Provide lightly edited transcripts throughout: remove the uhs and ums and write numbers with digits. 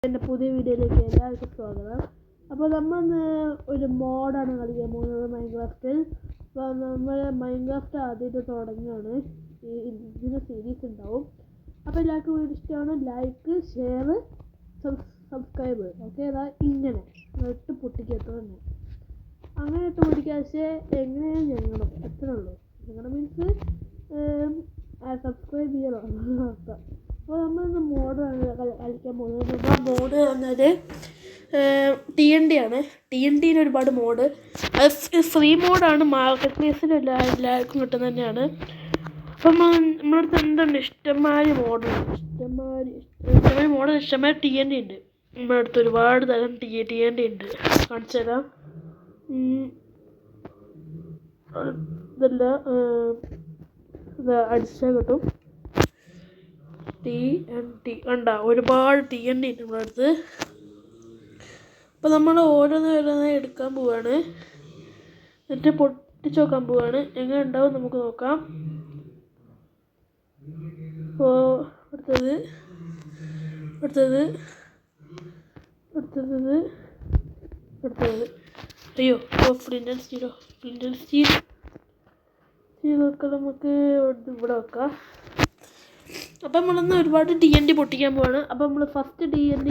എൻ്റെ പുതിയ വീഡിയോയിലേക്ക് എല്ലാവർക്കും സ്വാഗതം. അപ്പോൾ നമ്മളിന്ന് ഒരു മോഡാണ് കളിക്കാൻ പോകുന്നത് മൈൻക്രാഫ്റ്റിൽ. അപ്പോൾ നമ്മൾ മൈൻക്രാഫ്റ്റ് ആദ്യമായിട്ട് തുടങ്ങുകയാണ്. ഇതിന് സീരീസ് ഉണ്ടാവും. അപ്പോൾ എല്ലാവർക്കും വീഡിയോ ഇഷ്ടമാണ് ലൈക്ക്, ഷെയർ, സബ്സ്ക്രൈബ്. ഓക്കെ, അതാ ഇങ്ങനെ ഇട്ട് പൊട്ടിക്കത്ത് തന്നെ അങ്ങനെ ഇട്ട് പൊട്ടിക്കുക. പക്ഷേ എങ്ങനെയാണ് ഞങ്ങളും എത്ര ഉള്ളൂ ഞങ്ങളുടെ മീൻസ് സബ്സ്ക്രൈബ് ചെയ്യണോ അവസ്ഥ. അപ്പോൾ നമ്മളിന്ന് മോഡാണ് കളിക്കാൻ പോകുന്നത്. നമ്മുടെ മോഡ് പറഞ്ഞാൽ TNT ആണ്. TNT ഒരുപാട് മോഡ്, അത് ഫ്രീ മോഡാണ്. മാർക്കറ്റ് പ്ലേസിൽ എല്ലാവർക്കും കിട്ടുന്നത് തന്നെയാണ്. അപ്പം നമ്മുടെ അടുത്ത് എന്തുണ്ട്, ഇഷ്ടംമാതിരി മോഡുണ്ട്. ഇഷ്ടംമാതിരി മോഡ്, ഇഷ്ടംമാതിരി TNT ഉണ്ട്. നമ്മുടെ അടുത്ത് ഒരുപാട് തരം TNT ഉണ്ട്. കാണിച്ചു തരാം. ഇതെല്ലാം അടിച്ചാൽ കിട്ടും. TNT കണ്ട ഒരുപാട് TNT ഉണ്ട് നമ്മുടെ അടുത്ത്. അപ്പോൾ നമ്മൾ ഓരോന്ന് എടുക്കാൻ പോവാണ്, എന്നിട്ട് പൊട്ടിച്ച് നോക്കാൻ പോവാണ്. എങ്ങനെ ഉണ്ടാവും നമുക്ക് നോക്കാം. അപ്പോൾ അടുത്തത് അയ്യോ, ഫ്ലിൻറ്റ് സ്റ്റീൽ നോക്കാം. നമുക്ക് ഇവിടെ വെക്കാം. അപ്പം നമ്മളൊന്ന് ഒരുപാട് TNT പൊട്ടിക്കാൻ പോവാണ്. അപ്പം നമ്മൾ ഫസ്റ്റ് TNT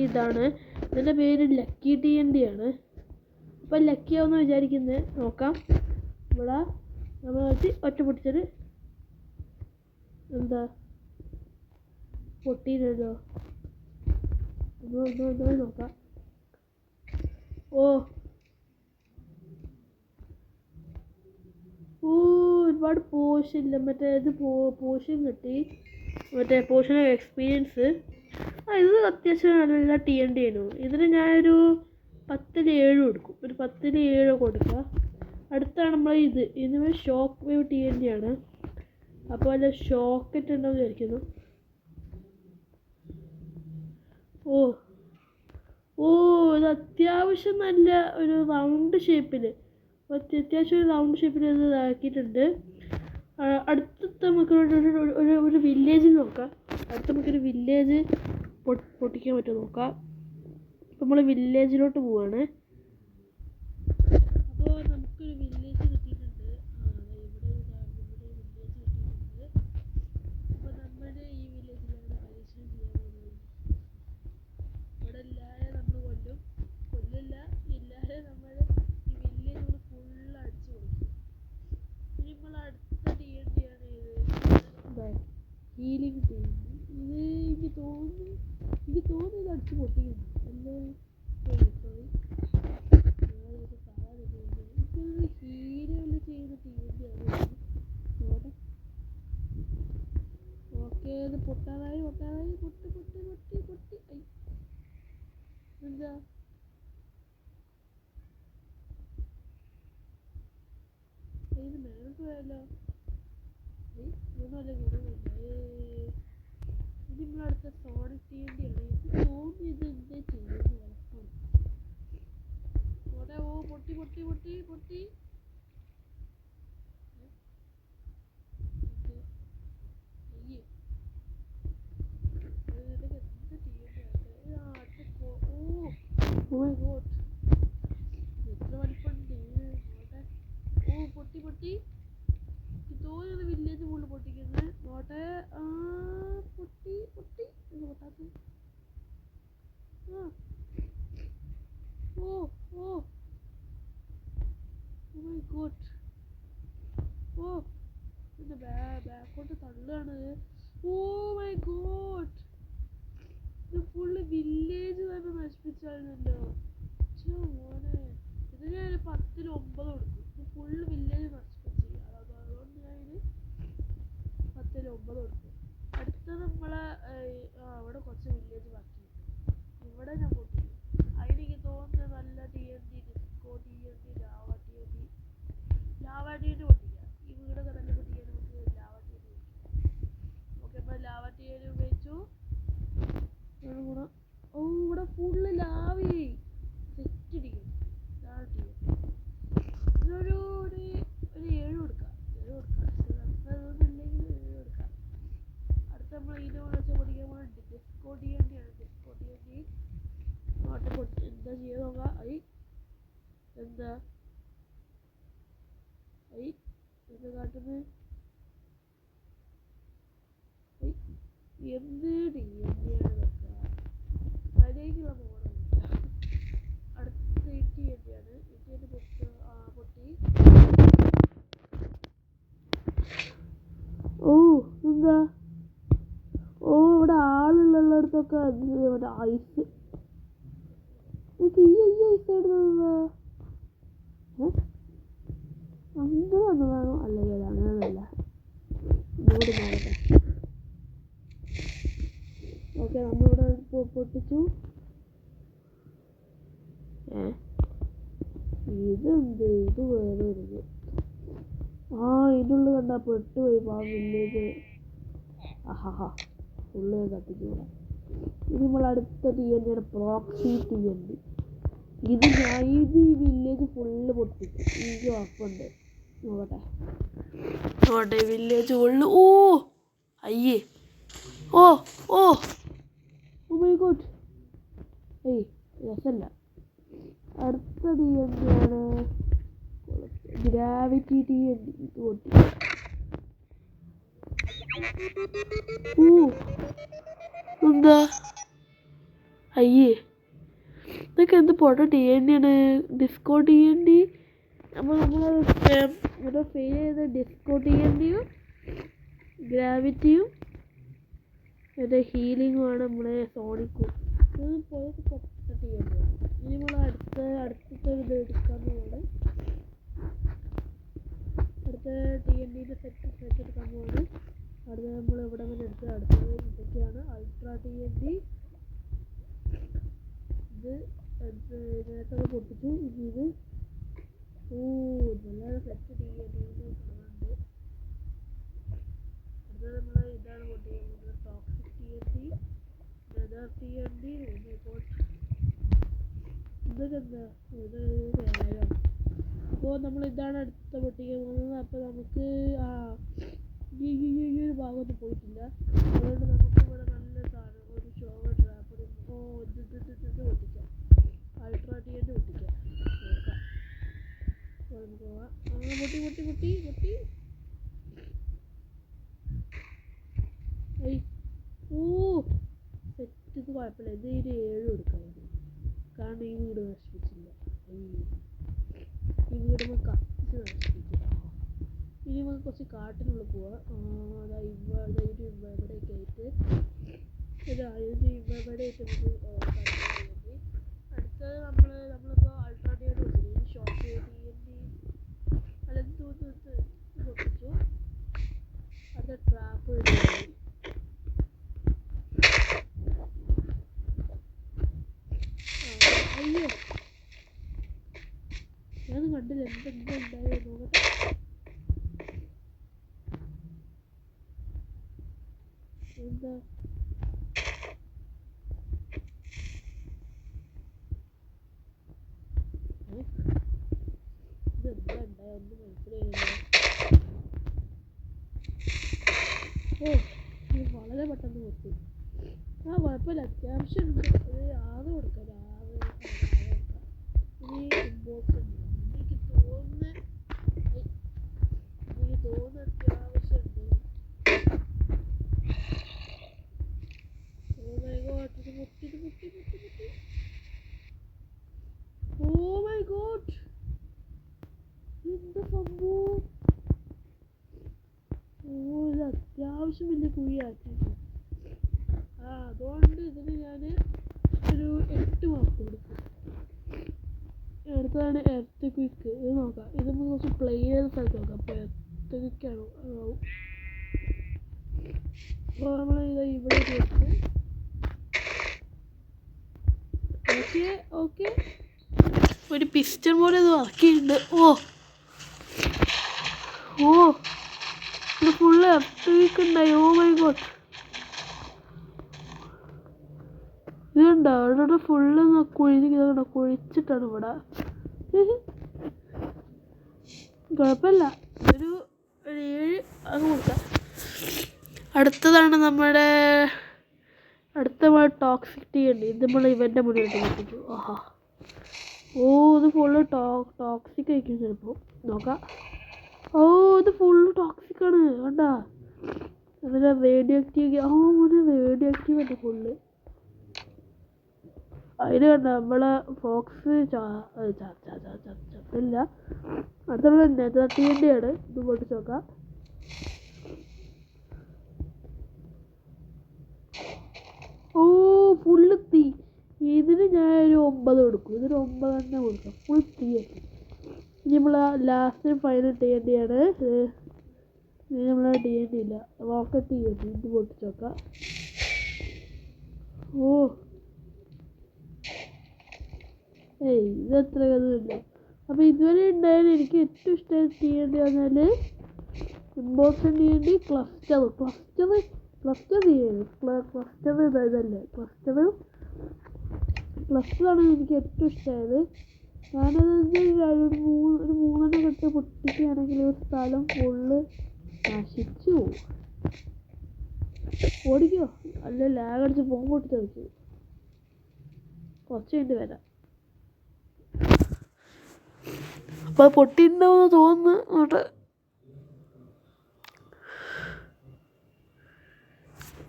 ഇതാണ്. ഇതിൻ്റെ പേര് ലക്കി TNT ആണ്. അപ്പം ലക്കി ആവുമെന്ന് വിചാരിക്കുന്നത് നോക്കാം. ഇവിടെ നമ്മൾ വെച്ച് ഒറ്റ പൊട്ടിച്ചത് എന്താ പൊട്ടിയില്ലല്ലോ. നോക്കാം. ഒരുപാട് പോഷൻ ഇല്ല, മറ്റേ ഇത് പോഷൻ കിട്ടി, മറ്റേ പോഷൻ എക്സ്പീരിയൻസ്. ഇത് അത്യാവശ്യം നല്ല TNT ആയിരുന്നു. ഇതിന് ഞാനൊരു 10-7 കൊടുക്കും. ഒരു 10-7 കൊടുക്കുക. അടുത്താണ് നമ്മൾ ഇതിന് ഷോക്ക് വേവ് TNT ആണ്. അപ്പോൾ അതിൽ ഷോക്കറ്റ് ഉണ്ടെന്ന് വിചാരിക്കുന്നു. ഇത് അത്യാവശ്യം നല്ല ഒരു റൗണ്ട് ഷേപ്പിൽ ഇത് ഇതാക്കിയിട്ടുണ്ട്. അടുത്ത നമുക്ക് ഒരു വില്ലേജിൽ നോക്കാം. നമുക്കൊരു വില്ലേജ് പൊട്ടിക്കാൻ പറ്റുമോ നോക്കാം. അപ്പോൾ നമ്മൾ വില്ലേജിലോട്ട് പോവാണ്. അപ്പോൾ നമുക്കൊരു വില്ലേജ് കിട്ടിയിട്ടുണ്ട്. അപ്പോൾ നമ്മുടെ ഈ വില്ലേജിലാണ് പരീക്ഷണം ചെയ്യാൻ പോകുന്നത്. ഇവിടെ എല്ലാവരും നമ്മൾ കൊല്ലില്ല, എല്ലാവരും നമ്മൾ ഈ വില്ലേജ് ഫുള്ള് അടിച്ചു കൊടുക്കും. ഇനി നമ്മൾ അടുത്ത TNT ആണ് ഹീലിംഗ് TNT. എനിക്ക് തോന്നുന്നു ഇത് അടിച്ച് പൊട്ടിക്കുന്നു അല്ലേ. ഹീലുകൾ ചെയ്യുന്ന TNT ആണ്. ഓക്കെ, ഇത് പൊട്ടാതായി പൊട്ടി എന്താ ഇത് മേലോട്ട് പോയല്ലോ. ഇതൊന്നുമല്ല ഗുണമില്ല. ഇത് നമ്മളടുത്ത സോണിക് TNT ആണ്. ഇത് തോന്നി ഇത് എന്താ ചെയ്യുന്നു വളർത്താൻ. പൊട്ടി എത്ര വലിപ്പുണ്ട്. പൊട്ടി തോന്നുന്നത് വില്ലേജ് ഫുള്ള് പൊട്ടിക്കുന്നത്. നോട്ടെ പൊട്ടി പൊട്ടാത്ത. പിന്നെ ബാക്കോട്ട് തള്ളാണ്. മൈ ഗോഡ്, ഇത് ഫുള്ള് വില്ലേജ് തന്നെ നശിപ്പിച്ചായിരുന്നല്ലോ. മോനെ, ഇത് ഞാൻ 10-9 കൊടുക്കും. ഇത് ഫുള്ള് വില്ലേജ് നശിപ്പിച്ച്, അതുകൊണ്ട് ഞാൻ ഇതിന് 10-9 കൊടുക്കും. അടുത്ത നമ്മളെ അവിടെ കുറച്ച് വില്ലേജ് ബാക്കിയുണ്ട്. ഇവിടെ ഞാൻ പൊട്ടിക്കും. അതിനെനിക്ക് തോന്നുന്നത് നല്ല TNT, disco TNT, lava TNT പൊട്ടിക്കാം. ഈ വീടൊക്കെ നല്ല പൊട്ടിക്കാൻ നമുക്ക് ലാവ TNT പൊട്ടിക്കാം. ഓക്കെ, അപ്പോൾ ലാവ TNT ഉപയോഗിച്ചു. ഇവിടെ ഫുള്ള് ലാവി സെറ്റിടിക്കും. ഇതിനൊരു 7 കൊടുക്കാം. അതൊന്നുമില്ലെങ്കിൽ 7 കൊടുക്കാം. അടുത്ത നമ്മൾ ഇതിനെ വെച്ച് പഠിക്കാൻ ഡിസ്കോ TNT എന്താ ചെയ്യാൻ നോക്കാം. എന്താ എന്താ കാട്ടുന്നത്? എന്ത് എന്തിനാണ് മര്യാദക്കുള്ള മോഡലില്ല. അടുത്ത തന്നെയാണ് ഇട്ടിന്റെ പൊട്ടി. ഓ എന്താ ഇവിടെ ആളുള്ളിടത്തൊക്കെ ഐസ്. ഈ ഐസ് ഇടുന്നതാ അങ്ങനെ വന്നതാണോ? അല്ലെങ്കിൽ അങ്ങനെയൊന്നുമല്ല. ഇങ്ങോട്ട് നോക്കട്ടെ. ഓക്കെ, നമ്മളിവിടെ പൊട്ടിച്ചു. ഇതെന്ത്? ഇത് വേറെ ഒരു ഇതിനുള്ളിൽ കണ്ടാ പെട്ടുപോയി. വില്ലേജ് ഫുള്ള് കത്തിക്കൂടെ. ഇനി നമ്മൾ അടുത്ത TNT പ്രോക്സി TNT. ഇത് ഈ വില്ലേജ് ഫുള്ള് പൊട്ടിക്കും. എനിക്ക് ഉറപ്പുണ്ട്. നോക്കട്ടെ വില്ലേജ് ഫുള്ള്. അയ്യേ ഓ മൈ ഗോഡ്. രസമല്ല. അടുത്ത TNT ആണ് ഗ്രാവിറ്റി TNT. ഇത് പൊട്ടി. എന്താ അയ്യേ ഇതൊക്കെ എന്ത് പൊട്ട TNT ആണ്? Disco TNT. നമ്മൾ ഫെയിൽ ചെയ്ത ഡിസ്കോ TNTയും ഗ്രാവിറ്റിയും ഹീലിങ്ങുമാണ് നമ്മളെ സോണിക്കും. പോയത് പൊട്ട TNT ആണ്. ഇനി നമ്മൾ അടുത്ത ഇത് എടുക്കാൻ പോവാണ്. അടുത്ത TNTയുടെ സെറ്റ് എടുക്കാൻ പോവാണ്. അടുത്ത നമ്മൾ ഇവിടെ നിന്ന് എടുത്ത് അടുത്തത് ഇതൊക്കെയാണ് അൾട്രാ TNT. ഇത് നേരത്തെ പൊട്ടിച്ചു. ഇനി ഇത് നല്ല സെറ്റ് TNT കാണാനുണ്ട്. അടുത്തത് നമ്മൾ ഇതാണ് പൊട്ടിക്കുന്നത്. Toxic TNT, nether TNT. ഇതൊക്കെ എന്താ? ഇത് വേറെ. അപ്പോൾ നമ്മൾ ഇതാണ് അടുത്ത പൊട്ടിക്കാൻ പോകുന്നത്. അപ്പോൾ നമുക്ക് ഈ ഒരു ഭാഗമൊന്നും പോയിട്ടില്ല. അതുകൊണ്ട് നമുക്ക് ഇവിടെ നല്ല സാധനം ഒരു ഷോവർ ട്രാപ്പ് ഇത് പൊട്ടിക്കാം. അൾട്രാ TNT പൊട്ടിക്കാം. നോക്കാം. നമുക്ക് പോവാം. പൊട്ടി സെറ്റ്. ഇത് കുഴപ്പമില്ല. ഇത് 7 കൊടുക്കാമായിരുന്നു. കാരണം ഈ വീട് നശിപ്പിച്ചില്ല. ഈ വീട് നമ്മൾ കത്തിച്ച് നശിപ്പിച്ചില്ല. ഇനി നമുക്ക് കുറച്ച് കാട്ടിനുള്ളിൽ പോവാം. ഇവിടെയൊക്കെ ആയിട്ട് ഇവിടെയായിട്ട് നമുക്ക് അടുത്തത് നമ്മളിപ്പോൾ അൾട്രാ TNT പൊട്ടിച്ചു. ഷോർട്ട് TNT അല്ലെങ്കിൽ പൊട്ടിച്ചു. അടുത്ത ട്രാപ്പ് അയ്യോ ഞാൻ കണ്ടില്ല. എന്തെന്താ ഉണ്ടായത് നോക്കട്ടെ. എന്താ ഇതെന്താ ഉണ്ടായ ഒന്നും മനസ്സിലായില്ല. ഇത് വളരെ പെട്ടെന്ന് പൊട്ടി. കുഴപ്പമില്ല. അത്യാവശ്യം ഉണ്ട്. ഒരു 6 കൊടുക്കാം. 6 കൊടുക്കാം. ഇനി ഇൻബോക്സ് ഉണ്ട്. എനിക്ക് തോന്നുന്നു അത്യാവശ്യം ഉണ്ട്. എന്താ സംഭവം? ഇത് അത്യാവശ്യം വലിയ കുഴിയാക്കി. അതുകൊണ്ട് ഇതിന് ഞാൻ ഒരു 8 മാർക്ക് കൊടുക്കും. അടുത്തതാണ് എർത്ത് ക്വിക്ക്. ഇത് നോക്കാം. ഇത് നമുക്ക് കുറച്ച് പ്ലേ ചെയ്ത സ്ഥലത്ത് നോക്കാം. അപ്പോൾ എർത്ത് ക്വിക്കാണ്. അപ്പോൾ നമ്മൾ ഇവിടെ വെച്ച് ഓക്കെ ഒരു പിസ്റ്റൺ പോലെ ഇത് വർക്ക് ചെയ്യുന്നുണ്ട്. ഇത് ഫുള്ള് എർത്ത് ക്വിക്ക് ഉണ്ടായി. My God. ഇതുണ്ടോ? ഇവിടെ ഫുള്ള് കുഴിച്ചിട്ടാണ് ഇവിടെ. കുഴപ്പമില്ല. ഒരു 7 അത് കൊടുക്കാം. അടുത്തതാണ് നമ്മുടെ ടോക്സിക് TNT. ഇത് നമ്മൾ ഇവൻ്റെ മുന്നിലിട്ട് പൊട്ടിച്ചു. ഓ ഇത് ഫുള്ള് ടോക്സിക് ആയിരിക്കും ചിലപ്പോൾ. നോക്കാം. ഓ ഇത് ഫുള്ള് ടോക്സിക് ആണ് കണ്ടാ. അതിലെ റേഡിയോ ആക്റ്റീവ് റേഡിയോ ആക്റ്റീവ് ഉണ്ട് ഫുള്ള്. അതിന് കണ്ട നമ്മളെ ഫോക്സ് ചത്തില്ല. അടുത്തുള്ള നെതർട്ടിൻ്റെയാണ്. ഇത് പൊട്ടിച്ച് നോക്കാം. ഓ ഫുള്ള് തീ. ഇതിന് ഞാനൊരു 9 കൊടുക്കും. ഇതിന് 9 തന്നെ കൊടുക്കാം. ഫുൾ തീയാക്കി. ഇനി നമ്മൾ ലാസ്റ്റ് ഫൈനൽ ചെയ്യേണ്ടതാണ്. ഇനി നമ്മൾ ചെയ്യേണ്ടിയില്ല. റോക്കറ്റ് ചെയ്യേണ്ടി. ഇത് പൊട്ടിച്ച് നോക്കാം. ഓ ഇതത്ര ഒന്നുമില്ല. അപ്പോൾ ഇതുവരെ ഉണ്ടായാലും എനിക്ക് ഏറ്റവും ഇഷ്ടമായി ചെയ്യേണ്ടി വന്നാൽ ഇമ്പോർട്ടൻ്റ് ചെയ്യേണ്ടി ക്ലസ്റ്റർ ചെയ്യരുത്. ക്ലസ്റ്ററാണ് എനിക്ക് ഏറ്റവും ഇഷ്ടമായത്. ഞാനത് ഒരു 3 കെട്ട് പൊട്ടിക്കുകയാണെങ്കിൽ ഒരു സ്ഥലം ഫുള്ള് നശിച്ചു പോകും. ഓടിക്കോ, അല്ല ലാഗ് അടിച്ച് ഫോൺ പൊട്ടിച്ച് വെച്ചു. കുറച്ച് കഴിഞ്ഞിട്ട് വരാം. അപ്പോൾ അത് പൊട്ടിയിട്ടുണ്ടാവുമെന്ന് തോന്നുന്നു.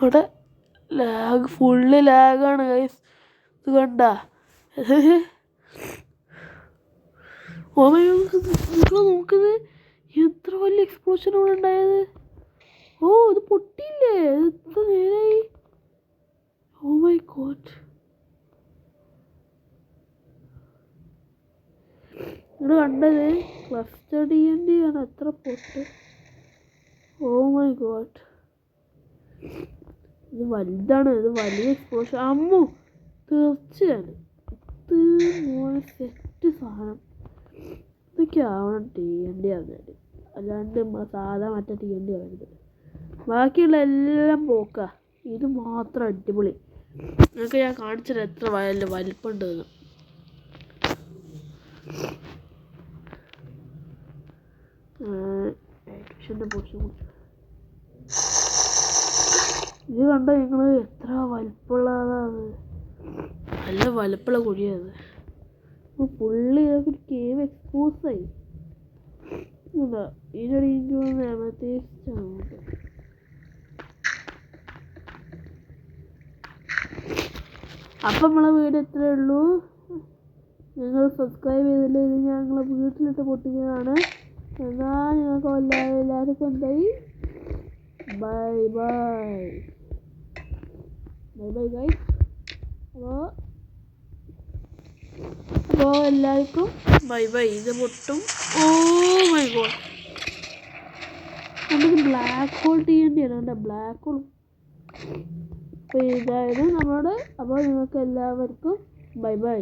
അവിടെ ഫുള്ള് ലാഗാണ് ഗൈസ്. ഇത് കണ്ട നിങ്ങൾ നോക്കുന്നത് എത്ര വലിയ എക്സ്പ്ലോഷൻ അവിടെ ഉണ്ടായത്. ഇത് പൊട്ടിയില്ലേ. എത്ര നേരമായി. Oh my God. നിങ്ങൾ കണ്ടത് ക്ലസ്റ്റർ DND ആണ്. എത്ര പൊട്ട്. Oh my God. ഇത് വലുതാണ്. ഇത് വലിയ എക്സ്പ്ലോഷൻ. അമ്മു തീർച്ചയാണ്. ഇത് സെറ്റ് സാധനം. ഇതൊക്കെ ആവണം TNT ആവുന്നത്. അല്ലാണ്ട് സാധാ മറ്റേ TNT ആവരുത്. ബാക്കിയുള്ള എല്ലാം പോക്ക. ഇത് മാത്രം അടിപൊളി. നിങ്ങൾക്ക് ഞാൻ കാണിച്ചത് എത്ര വലിപ്പമുണ്ടെന്ന്. ഇത് കണ്ടോ നിങ്ങൾ എത്ര വലിപ്പമുള്ളതാണ്. നല്ല വലിപ്പമുള്ള കുഴിയാണ്. പുള്ളി ഒരു കേവ് എക്സ്പോസായി. ഇതിനൊരു അപ്പം നമ്മളെ വീഡിയോ ഇത്രയേ ഉള്ളൂ. നിങ്ങൾ സബ്സ്ക്രൈബ് ചെയ്തില്ല. ഇത് ഞങ്ങളെ വീട്ടിലിട്ട് പൊട്ടിക്കുന്നതാണ്. എന്നാൽ ഞങ്ങൾക്ക് എല്ലാവർക്കും എന്തായി ബൈ ഗൈസ്. അപ്പോൾ എല്ലാവർക്കും ബൈ. ഇത് പൊട്ടും. Oh my god. നമുക്ക് ബ്ലാക്ക് ഹോൾ ചെയ്യേണ്ടിയാണ്. Black hole. അപ്പോൾ ഇതായിരുന്നു നമ്മളോട്. അപ്പോൾ നിങ്ങൾക്ക് എല്ലാവർക്കും ബൈ.